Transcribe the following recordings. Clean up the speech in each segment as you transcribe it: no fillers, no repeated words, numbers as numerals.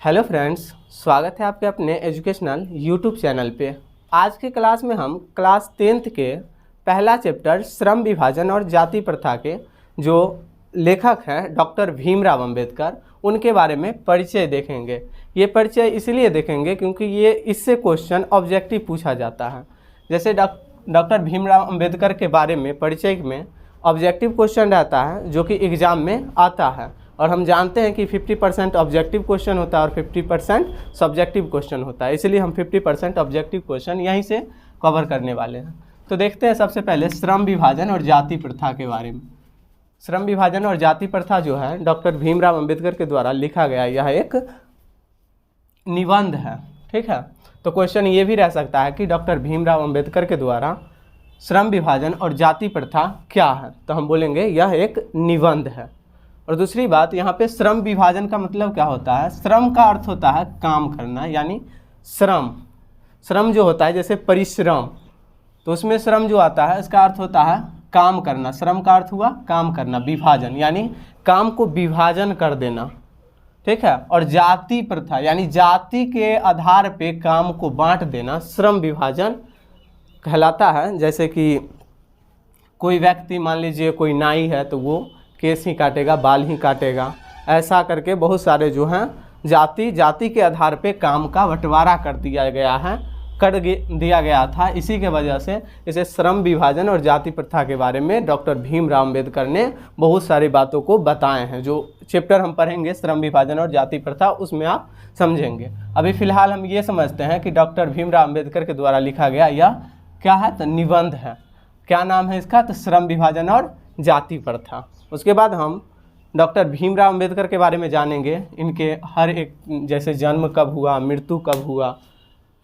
Hello friends, स्वागत है आपके अपने एजुकेशनल यूट्यूब चैनल पे। आज के क्लास में हम क्लास 10th के पहला चैप्टर श्रम विभाजन और जाति प्रथा के जो लेखक हैं डॉक्टर भीमराव अंबेडकर, उनके बारे में परिचय देखेंगे। ये परिचय इसलिए देखेंगे क्योंकि ये इससे क्वेश्चन ऑब्जेक्टिव पूछा जाता है। जैसे डॉक्टर भीमराव अंबेडकर के बारे में परिचय में ऑब्जेक्टिव क्वेश्चन रहता है जो कि एग्ज़ाम में आता है, और हम जानते हैं कि 50% ऑब्जेक्टिव क्वेश्चन होता है और 50% सब्जेक्टिव क्वेश्चन होता है, इसलिए हम 50% ऑब्जेक्टिव क्वेश्चन यहीं से कवर करने वाले हैं। तो देखते हैं सबसे पहले श्रम विभाजन और जाति प्रथा के बारे में। श्रम विभाजन और जाति प्रथा जो है डॉक्टर भीमराव अंबेडकर के द्वारा लिखा गया यह एक निबंध है, ठीक है। तो क्वेश्चन ये भी रह सकता है कि डॉक्टर भीमराव अंबेडकर के द्वारा श्रम विभाजन और जाति प्रथा क्या है, तो हम बोलेंगे यह एक निबंध है। और दूसरी बात, यहाँ पे श्रम विभाजन का मतलब क्या होता है? श्रम का अर्थ होता है काम करना, यानी श्रम जो होता है जैसे परिश्रम, तो उसमें श्रम जो आता है इसका अर्थ होता है काम करना। श्रम का अर्थ हुआ काम करना। विभाजन यानी काम को विभाजन कर देना, ठीक है। और जाति प्रथा यानी जाति के आधार पे काम को बांट देना श्रम विभाजन कहलाता है। जैसे कि कोई व्यक्ति, मान लीजिए कोई नाई है तो वो केस ही काटेगा, बाल ही काटेगा, ऐसा करके बहुत सारे जो हैं जाति के आधार पे काम का बंटवारा कर दिया गया था। इसी के वजह से इसे श्रम विभाजन और जाति प्रथा के बारे में डॉक्टर भीमराव अंबेडकर ने बहुत सारी बातों को बताए हैं। जो चैप्टर हम पढ़ेंगे श्रम विभाजन और जाति प्रथा, उसमें आप समझेंगे। अभी फ़िलहाल हम ये समझते हैं कि डॉक्टर भीमराव अंबेडकर के द्वारा लिखा गया यह क्या है, तो निबंध है। क्या नाम है इसका? तो श्रम विभाजन और जाति प्रथा। उसके बाद हम डॉक्टर भीमराव अंबेडकर के बारे में जानेंगे। इनके हर एक, जैसे जन्म कब हुआ, मृत्यु कब हुआ,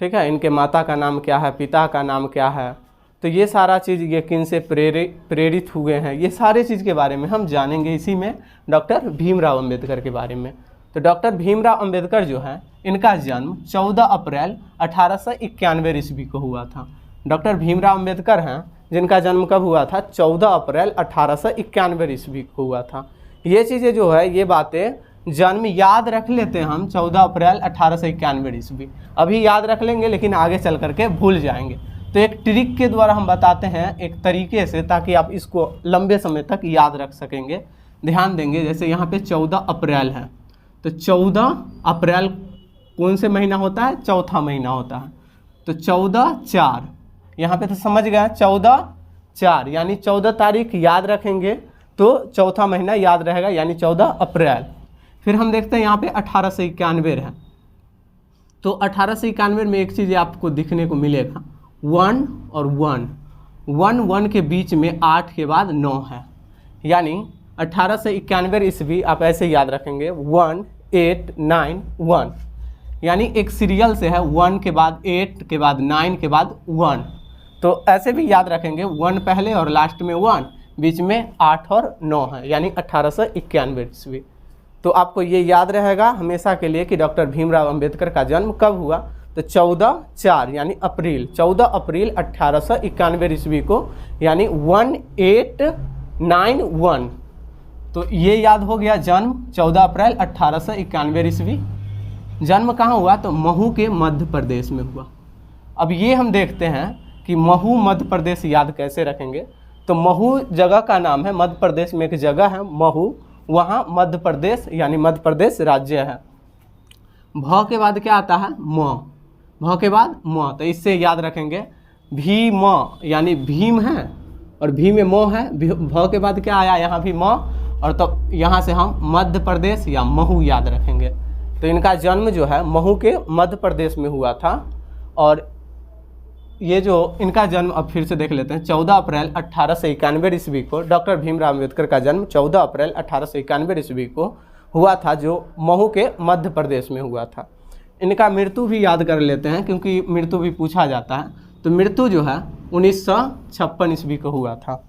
ठीक है, इनके माता का नाम क्या है, पिता का नाम क्या है, तो ये सारा चीज़, ये किन से प्रेरित हुए हैं, ये सारे चीज़ के बारे में हम जानेंगे इसी में डॉक्टर भीमराव अंबेडकर के बारे में। तो डॉक्टर भीमराव अंबेडकर जो है, इनका जन्म 14 अप्रैल 1891 ईस्वी को हुआ था। डॉक्टर भीमराव अंबेडकर हैं जिनका जन्म कब हुआ था? 14 अप्रैल 1891 ईस्वी को हुआ था। ये चीज़ें जो है, ये बातें जन्म याद रख लेते हैं हम, 14 अप्रैल 1891 ईस्वी अभी याद रख लेंगे, लेकिन आगे चल करके भूल जाएंगे। तो एक ट्रिक के द्वारा हम बताते हैं एक तरीके से, ताकि आप इसको लंबे समय तक याद रख सकेंगे। ध्यान देंगे, जैसे यहाँ पे 14 अप्रैल है, तो 14 अप्रैल कौन से महीना होता है? चौथा महीना होता है। तो 14/4 यहाँ पे तो समझ गया, 14/4 यानी 14 तारीख याद रखेंगे तो चौथा महीना याद रहेगा, यानी 14 अप्रैल। फिर हम देखते हैं यहाँ पे 1891 है, तो 1891 में एक चीज़ आपको दिखने को मिलेगा, 1 और 1 के बीच में 8 के बाद 9 है, यानी 1891 ईस्वी आप ऐसे याद रखेंगे 1891, यानी एक सीरियल से है, 1 के बाद 8 के बाद 9 के बाद 1, तो ऐसे भी याद रखेंगे 1 पहले और लास्ट में 1, बीच में 8 और 9 है, यानी 1891 ईस्वी। तो आपको ये याद रहेगा हमेशा के लिए कि डॉक्टर भीमराव अंबेडकर का जन्म कब हुआ, तो 14/4 यानी अप्रैल, 14 अप्रैल 1891 ईस्वी को, यानी 1891। तो ये याद हो गया जन्म 14 अप्रैल 1891 ईस्वी। जन्म कहाँ हुआ? तो महू के मध्य प्रदेश में हुआ। अब ये हम देखते हैं कि महू मध्य प्रदेश याद कैसे रखेंगे। तो महू जगह का नाम है, मध्य प्रदेश में एक जगह है महू, वहाँ मध्य प्रदेश यानी मध्य प्रदेश राज्य है। भ के बाद क्या आता है? म। भ के बाद म, तो इससे याद रखेंगे भीम, यानी भीम है और भी में म है। भ के बाद क्या आया? यहाँ भी म, और तो यहाँ से हम मध्य प्रदेश या महू याद रखेंगे। तो इनका जन्म जो है महू के मध्य प्रदेश में हुआ था। और ये जो इनका जन्म, अब फिर से देख लेते हैं, 14 अप्रैल 1891 ईस्वी को डॉक्टर भीमराव अंबेडकर का जन्म 14 अप्रैल 1891 ईस्वी को हुआ था, जो महू के मध्य प्रदेश में हुआ था। इनका मृत्यु भी याद कर लेते हैं क्योंकि मृत्यु भी पूछा जाता है। तो मृत्यु जो है 1956 ईस्वी को हुआ था।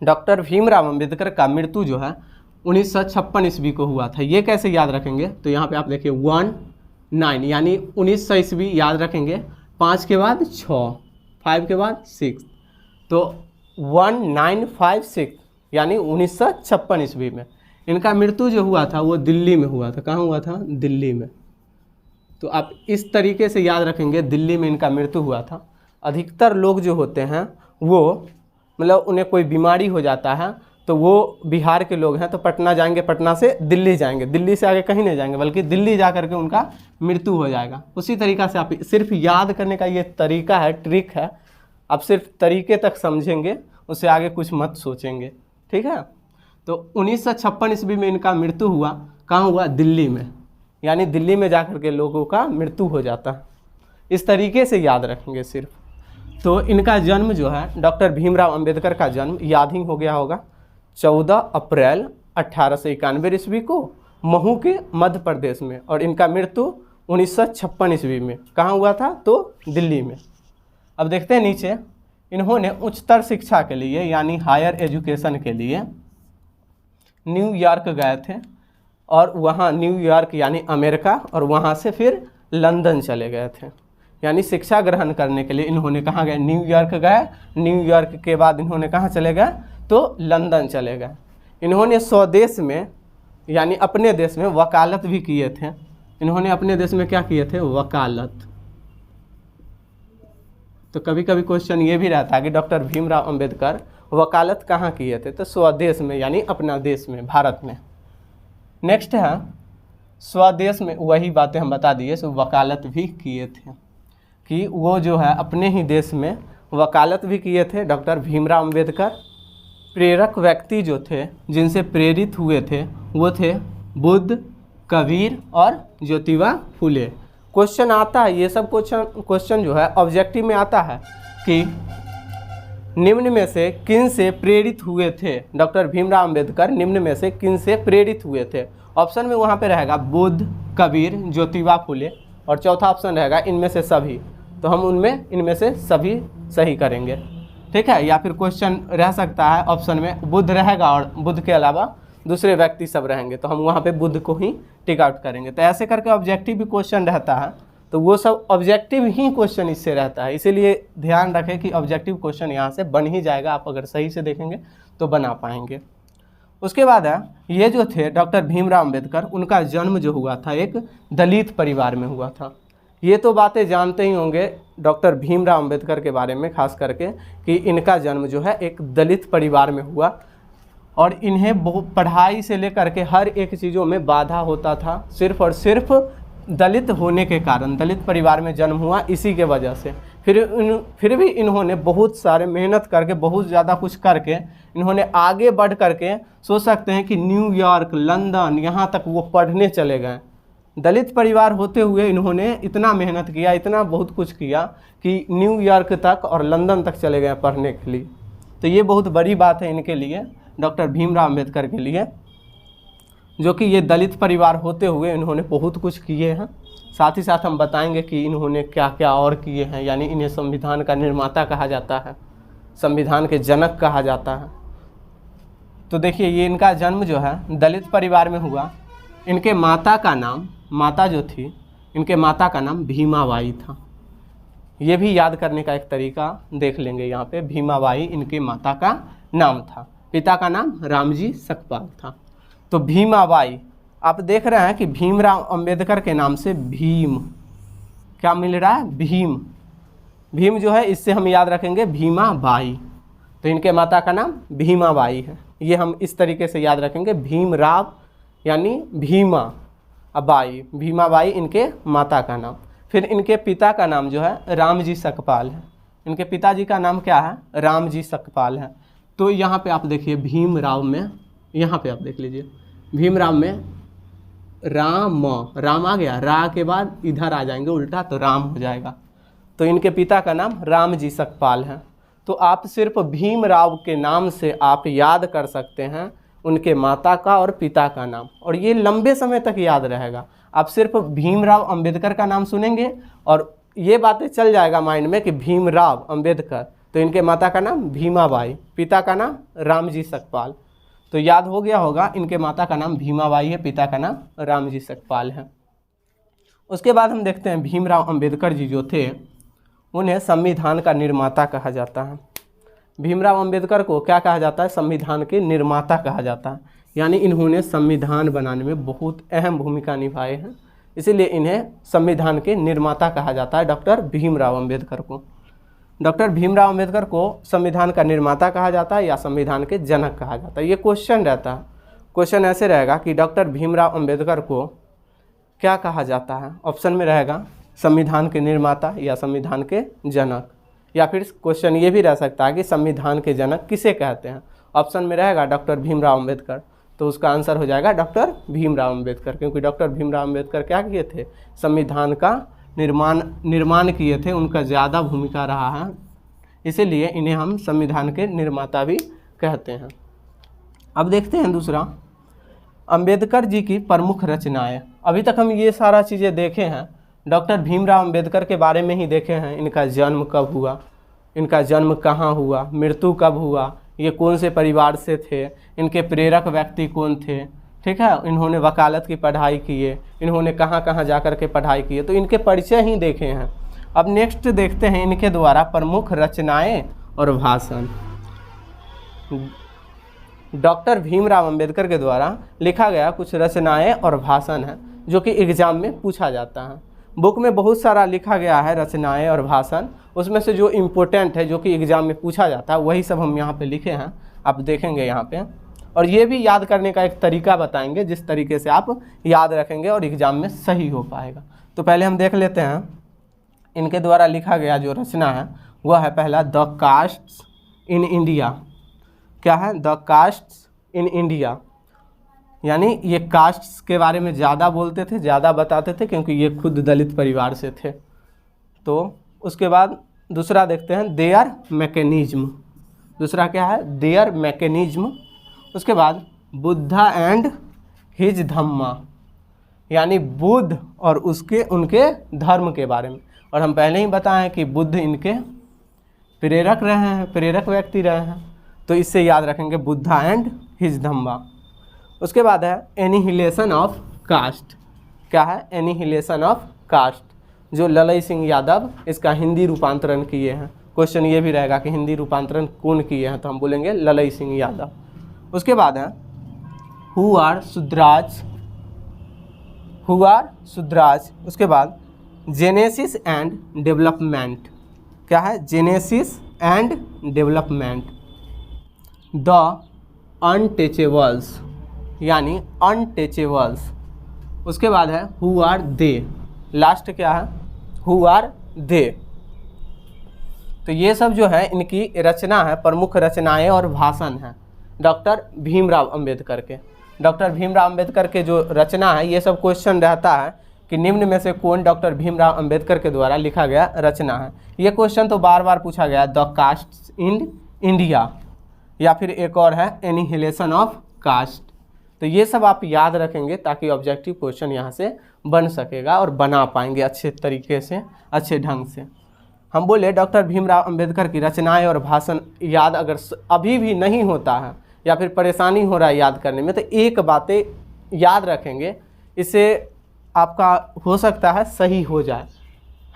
डॉक्टर भीमराव अंबेडकर का मृत्यु जो है 1956 ईस्वी को हुआ था। ये कैसे याद रखेंगे? तो यहाँ पे आप देखिए 19 यानी 1900 ईस्वी याद रखेंगे, 5 के बाद 6, 5 के बाद 6, तो 1956 यानी 1956 ईस्वी में इनका मृत्यु जो हुआ था वो दिल्ली में हुआ था। कहाँ हुआ था? दिल्ली में। तो आप इस तरीके से याद रखेंगे, दिल्ली में इनका मृत्यु हुआ था। अधिकतर लोग जो होते हैं वो मतलब उन्हें कोई बीमारी हो जाता है तो वो बिहार के लोग हैं तो पटना जाएंगे, पटना से दिल्ली जाएंगे, दिल्ली से आगे कहीं नहीं जाएंगे, बल्कि दिल्ली जा करके उनका मृत्यु हो जाएगा। उसी तरीक़ा से आप सिर्फ याद करने का ये तरीका है, ट्रिक है, आप सिर्फ तरीके तक समझेंगे, उससे आगे कुछ मत सोचेंगे, ठीक है। तो 1956 ईस्वी में इनका मृत्यु हुआ। कहाँ हुआ? दिल्ली में, यानी दिल्ली में जा करके लोगों का मृत्यु हो जाता है। इस तरीके से याद रखेंगे सिर्फ। तो इनका जन्म जो है, डॉक्टर भीमराव अंबेडकर का जन्म याद ही हो गया होगा, 14 अप्रैल 1891 ईस्वी को महू के मध्य प्रदेश में, और इनका मृत्यु 1956 ईस्वी में कहाँ हुआ था? तो दिल्ली में। अब देखते हैं नीचे, इन्होंने उच्चतर शिक्षा के लिए यानी हायर एजुकेशन के लिए न्यूयॉर्क गए थे, और वहाँ न्यूयॉर्क यानी अमेरिका, और वहाँ से फिर लंदन चले गए थे। यानी शिक्षा ग्रहण करने के लिए इन्होंने कहाँ गए? न्यूयॉर्क गए। न्यूयॉर्क के बाद इन्होंने कहाँ चले गए? तो लंदन चले गए। इन्होंने स्वदेश में यानी अपने देश में वकालत भी किए थे। इन्होंने अपने देश में क्या किए थे? वकालत। तो कभी कभी क्वेश्चन ये भी रहता है कि डॉक्टर भीमराव अंबेडकर वकालत कहाँ किए थे? तो स्वदेश में यानी अपना देश में, भारत में। नेक्स्ट है स्वदेश में, वही बातें हम बता दिए, सो वकालत भी किए थे कि वो जो है अपने ही देश में वकालत भी किए थे डॉक्टर भीमराव अंबेडकर। प्रेरक व्यक्ति जो थे, जिनसे प्रेरित हुए थे, वो थे बुद्ध, कबीर और ज्योतिबा फुले। क्वेश्चन आता है, ये सब क्वेश्चन जो है ऑब्जेक्टिव में आता है कि निम्न में से किन से प्रेरित हुए थे डॉक्टर भीमराव अंबेडकर, निम्न में से किन से प्रेरित हुए थे। ऑप्शन में वहाँ पे रहेगा बुद्ध, कबीर, ज्योतिबा फुले, और चौथा ऑप्शन रहेगा इनमें से सभी। तो हम उनमें इनमें से सभी सही करेंगे, ठीक है। या फिर क्वेश्चन रह सकता है ऑप्शन में बुद्ध रहेगा और बुद्ध के अलावा दूसरे व्यक्ति सब रहेंगे, तो हम वहाँ पे बुद्ध को ही टिक आउट करेंगे। तो ऐसे करके ऑब्जेक्टिव भी क्वेश्चन रहता है, तो वो सब ऑब्जेक्टिव ही क्वेश्चन इससे रहता है। इसीलिए ध्यान रखें कि ऑब्जेक्टिव क्वेश्चन यहाँ से बन ही जाएगा, आप अगर सही से देखेंगे तो बना पाएंगे। उसके बाद है, ये जो थे डॉक्टर भीमराव अंबेडकर, उनका जन्म जो हुआ था एक दलित परिवार में हुआ था। ये तो बातें जानते ही होंगे डॉक्टर भीमराव अंबेडकर के बारे में, खास करके कि इनका जन्म जो है एक दलित परिवार में हुआ, और इन्हें बहुत पढ़ाई से लेकर के हर एक चीज़ों में बाधा होता था, सिर्फ और सिर्फ दलित होने के कारण। दलित परिवार में जन्म हुआ इसी के वजह से। फिर भी इन्होंने बहुत सारे मेहनत करके, बहुत ज़्यादा कुछ करके इन्होंने आगे बढ़ करके, सोच सकते हैं कि न्यूयॉर्क, लंदन, यहाँ तक वो पढ़ने चले गए। दलित परिवार होते हुए इन्होंने इतना मेहनत किया, इतना बहुत कुछ किया कि न्यूयॉर्क तक और लंदन तक चले गए पढ़ने के लिए। तो ये बहुत बड़ी बात है इनके लिए, डॉक्टर भीमराव अंबेडकर के लिए, जो कि ये दलित परिवार होते हुए इन्होंने बहुत कुछ किए हैं। साथ ही साथ हम बताएंगे कि इन्होंने क्या क्या और किए हैं, यानी इन्हें संविधान का निर्माता कहा जाता है, संविधान के जनक कहा जाता है। तो देखिए, ये इनका जन्म जो है दलित परिवार में हुआ। इनके माता का नाम, माता जो थी, इनके माता का नाम भीमाबाई था। ये भी याद करने का एक तरीका देख लेंगे यहाँ पे। भीमाबाई इनके माता का नाम था, पिता का नाम रामजी सकपाल था। तो भीमाबाई, आप देख रहे हैं कि भीमराव अंबेडकर के नाम से भीम, क्या मिल रहा है? भीम। भीम जो है इससे हम याद रखेंगे भीमाबाई, तो इनके माता का नाम भीमाबाई है। ये हम इस तरीके से याद रखेंगे, भीमराव यानी भीमा बाई, भीमाबाई इनके माता का नाम। फिर इनके पिता का नाम जो है रामजी सकपाल है। इनके पिताजी का नाम क्या है? रामजी सकपाल है। तो यहाँ पे आप देखिए भीमराव में, यहाँ पे आप देख लीजिए भीमराव में राम, राम आ गया, रा के बाद इधर आ जाएंगे उल्टा तो राम हो जाएगा। तो इनके पिता का नाम रामजी सकपाल है। तो आप सिर्फ भीमराव के नाम से आप याद कर सकते हैं उनके माता का और पिता का नाम, और ये लंबे समय तक याद रहेगा। आप सिर्फ भीमराव अंबेडकर का नाम सुनेंगे और ये बातें चल जाएगा माइंड में कि भीमराव अंबेडकर, तो इनके माता का नाम भीमाबाई, पिता का नाम रामजी सकपाल। तो याद हो गया होगा, इनके माता का नाम भीमाबाई है, पिता का नाम रामजी सकपाल है। उसके बाद हम देखते हैं भीमराव अंबेडकर जी जो थे उन्हें संविधान का निर्माता कहा जाता है। भीमराव अंबेडकर को क्या कहा जाता है? संविधान के निर्माता कहा जाता है, यानी इन्होंने संविधान बनाने में बहुत अहम भूमिका निभाए हैं, इसीलिए इन्हें संविधान के निर्माता कहा जाता है डॉक्टर भीमराव अंबेडकर को। डॉक्टर भीमराव अंबेडकर को संविधान का निर्माता कहा जाता है या संविधान के जनक कहा जाता है, ये क्वेश्चन रहता है। क्वेश्चन ऐसे रहेगा कि डॉक्टर भीमराव अंबेडकर को क्या कहा जाता है? ऑप्शन में रहेगा संविधान के निर्माता या संविधान के जनक, या फिर क्वेश्चन ये भी रह सकता है कि संविधान के जनक किसे कहते हैं। ऑप्शन में रहेगा डॉक्टर भीमराव अंबेडकर, तो उसका आंसर हो जाएगा डॉक्टर भीमराव अंबेडकर, क्योंकि डॉक्टर भीमराव अंबेडकर क्या किए थे? संविधान का निर्माण किए थे, उनका ज़्यादा भूमिका रहा है, इसीलिए इन्हें हम संविधान के निर्माता भी कहते हैं। अब देखते हैं दूसरा, अंबेडकर जी की प्रमुख रचनाएं। अभी तक हम ये सारा चीज़ें देखे हैं, डॉक्टर भीमराव अंबेडकर के बारे में ही देखे हैं। इनका जन्म कब हुआ, इनका जन्म कहाँ हुआ, मृत्यु कब हुआ, ये कौन से परिवार से थे, इनके प्रेरक व्यक्ति कौन थे, ठीक है, इन्होंने वकालत की पढ़ाई की है, इन्होंने कहाँ कहाँ जा कर के पढ़ाई की है, तो इनके परिचय ही देखे हैं। अब नेक्स्ट देखते हैं इनके द्वारा प्रमुख रचनाएं और भाषण। डॉक्टर भीमराव अंबेडकर के द्वारा लिखा गया कुछ रचनाएं और भाषण है जो कि एग्जाम में पूछा जाता है। बुक में बहुत सारा लिखा गया है रचनाएं और भाषण, उसमें से जो इम्पोर्टेंट है जो कि एग्जाम में पूछा जाता है वही सब हम यहाँ पे लिखे हैं, आप देखेंगे यहाँ पे। और ये भी याद करने का एक तरीका बताएंगे जिस तरीके से आप याद रखेंगे और एग्जाम में सही हो पाएगा। तो पहले हम देख लेते हैं इनके द्वारा लिखा गया जो रचना है वह है पहला द कास्ट्स इन इंडिया। क्या है? द कास्ट्स इन इंडिया, यानी ये कास्ट्स के बारे में ज़्यादा बोलते थे, ज़्यादा बताते थे, क्योंकि ये खुद दलित परिवार से थे। तो उसके बाद दूसरा देखते हैं देयर मैकेनिज्म। दूसरा क्या है? There mechanism. उसके बाद बुद्धा एंड हिज धम्मा, यानी बुद्ध और उनके धर्म के बारे में। और हम पहले ही बताएं कि बुद्ध इनके प्रेरक रहे हैं, प्रेरक व्यक्ति रहे हैं, तो इससे याद रखेंगे बुद्धा एंड हिज धम्मा। उसके बाद है एनिहिलेशन ऑफ कास्ट। क्या है? एनिहिलेशन ऑफ कास्ट, जो ललई सिंह यादव इसका हिंदी रूपांतरण किए हैं। क्वेश्चन ये भी रहेगा कि हिंदी रूपांतरण कौन किए हैं, तो हम बोलेंगे ललई सिंह यादव। उसके बाद है who are Shudras, who are Shudras. उसके बाद जेनेसिस एंड डेवलपमेंट। क्या है? Genesis and development. The untouchables, यानी अनटचेबल्स। उसके बाद है हु आर दे। लास्ट क्या है? Who are they. तो ये सब जो है इनकी रचना है, प्रमुख रचनाएं और भाषण हैं डॉक्टर भीमराव अंबेडकर के। डॉक्टर भीमराव अंबेडकर के जो रचना है, ये सब क्वेश्चन रहता है कि निम्न में से कौन डॉक्टर भीमराव अंबेडकर के द्वारा लिखा गया रचना है। ये क्वेश्चन तो बार बार पूछा गया, द कास्ट इन इंडिया, या फिर एक और है एनिहिलेशन ऑफ कास्ट। तो ये सब आप याद रखेंगे ताकि ऑब्जेक्टिव क्वेश्चन यहाँ से बन सकेगा और बना पाएंगे अच्छे तरीके से, अच्छे ढंग से। हम बोले डॉक्टर भीमराव अंबेडकर की रचनाएं और भाषण याद अगर अभी भी नहीं होता है या फिर परेशानी हो रहा है याद करने में, तो एक बातें याद रखेंगे, इससे आपका हो सकता है सही हो जाए।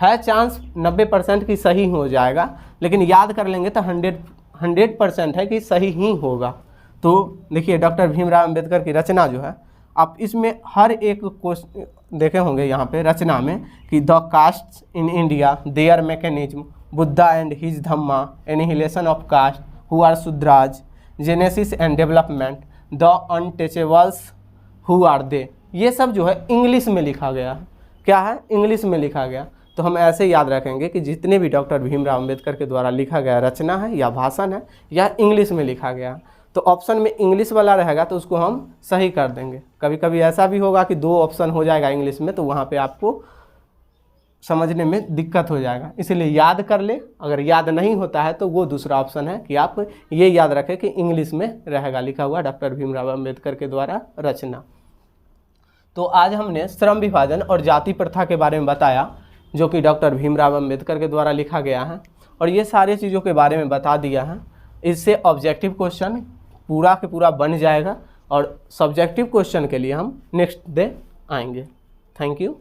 है चांस 90% की सही हो जाएगा, लेकिन याद कर लेंगे तो 100% है कि सही ही होगा। तो देखिए डॉक्टर भीमराव अंबेडकर की रचना जो है, आप इसमें हर एक क्वेश्चन देखे होंगे यहाँ पे रचना में कि the caste in India, their mechanism, Buddha and his Dhamma, annihilation of caste, who are Shudras, genesis and development, the untouchables, who are they. ये सब जो है इंग्लिश में लिखा गया है। क्या है? इंग्लिश में लिखा गया। तो हम ऐसे याद रखेंगे कि जितने भी डॉक्टर भीमराव अंबेडकर के द्वारा लिखा गया रचना है या भाषण है या इंग्लिश में लिखा गया, तो ऑप्शन में इंग्लिश वाला रहेगा तो उसको हम सही कर देंगे। कभी कभी ऐसा भी होगा कि 2 ऑप्शन हो जाएगा इंग्लिश में, तो वहाँ पे आपको समझने में दिक्कत हो जाएगा, इसलिए याद कर ले। अगर याद नहीं होता है तो वो दूसरा ऑप्शन है कि आप ये याद रखें कि इंग्लिश में रहेगा लिखा हुआ डॉक्टर भीमराव अंबेडकर के द्वारा रचना। तो आज हमने श्रम विभाजन और जाति प्रथा के बारे में बताया, जो कि डॉक्टर भीमराव अंबेडकर के द्वारा लिखा गया है, और ये सारी चीज़ों के बारे में बता दिया है। इससे ऑब्जेक्टिव क्वेश्चन पूरा के पूरा बन जाएगा, और सब्जेक्टिव क्वेश्चन के लिए हम नेक्स्ट डे आएंगे। Thank you.